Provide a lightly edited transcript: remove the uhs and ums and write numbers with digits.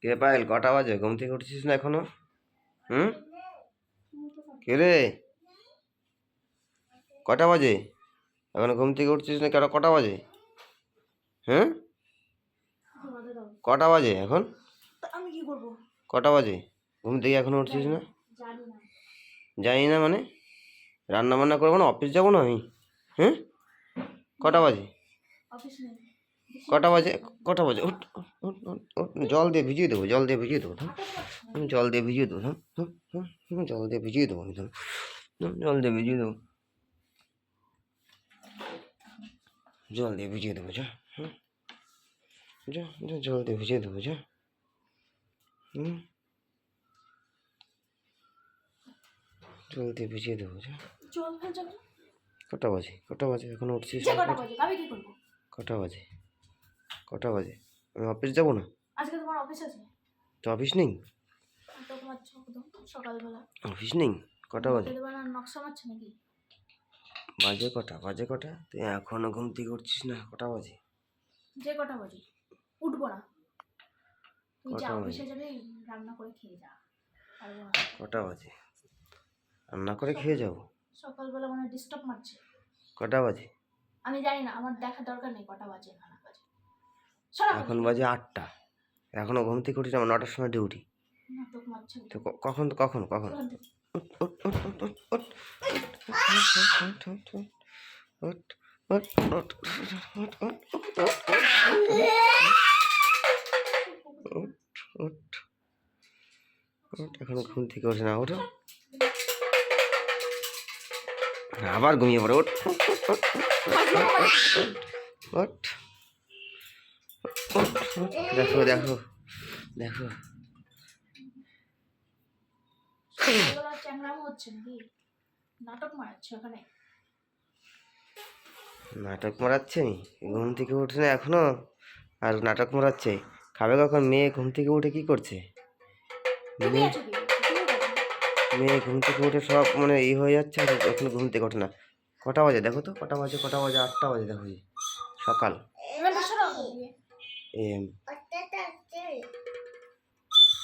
কে পায়েল, কটা বাজে? ঘুম থেকে উঠছিস না এখনো? হুম? কে রে? কটা বাজে? এখনো ঘুম থেকে উঠছিস না? কেন, কটা বাজে? হ্যাঁ, কটা বাজে এখন? আমি কি করব? কটা বাজে? ঘুম থেকে এখনো উঠছিস না? জানি না। জানি না মানে? রান্না বান্না করবো না? অফিস যাবো না আমি? হ্যাঁ, কটা বাজে? অফিস নেই। কটা বাজে? কটা বাজে? উঠ উঠ, উঠ, উঠ, উঠ। জল দিয়ে ভিজিয়ে দেবো, জল দিয়ে ভিজিয়ে দেবো। জল দিয়ে ভিজিয়ে দেবো। জল দিয়ে ভিজিয়ে দেবো আমি। জল দিয়ে ভিজিয়ে দেবো, জল দিয়ে ভিজিয়ে দেবো। যা, যা যা, জল দিয়ে ভিজিয়ে দেবো। যা। জল দিয়ে ভিজিয়ে দেবো। যা। জল ফেল যাবে। কটা বাজে? কটা বাজে? এখন উঠছিস? যে কটা বাজে আমি কি করব? কটা বাজে? কটা বাজে? আমি অফিস যাবো না? আজকে তোমার অফিস আছে? তো অফিস নেই? তো ঘুমাচ্ছ একদম সকালবেলা। অফিস নেই? কটা বাজে? দেবে না, নকশা মারছে নাকি? বাজে কটা? বাজে কটা? তুই এখনো ঘুম থেকে উঠছিস না? কটা বাজে? যে কটা বাজে উঠবো না। তুই যা, কটা বাজে? অফিসে যাবি, রান্না করে খেয়ে যা। পারবো না। কটা বাজে? রান্না করে খেয়ে যাবো? সকালবেলা মানে ডিস্টার্ব মারছে। কটা বাজে? আমি জানি না, আমার দেখার দরকার নেই কটা বাজে না বাজে। এখন বাজে 8টা। এখনো ঘুম থেকে উঠিস? আমার 9টার সময় ডিউটি। নাটক মারছে। তো কখন কখন কখন? উঠ, উঠ, উঠ, উঠ, উঠ, উঠ, উঠ, উঠ, উঠ, উঠ, উঠ, উঠ, উঠ, উঠ, উঠ, উঠ। এখন ঘুম থেকে ওঠে না? ওঠো। আবার ঘুমিয়ে পড়ে। ওঠ, ওঠ, দেখো দেখো দেখো। চ্যাংরামো হচ্ছে নাকি? নাটক মারাচ্ছে ওখানে। নাটক মারাচ্ছে? ঘুম থেকে উঠে না এখনো আর নাটক মারাচ্ছে? খাবে কখন? মেয়ে ঘুম থেকে উঠে কি করছে? মেয়ে ঘুম থেকে উঠে সব মানে হয়ে যাচ্ছে, আর এখন ঘুম থেকে ওঠে না। কটা বাজে দেখো তো? কটা বাজে? কটা বাজে? 8টা বাজে দেখো। সকাল।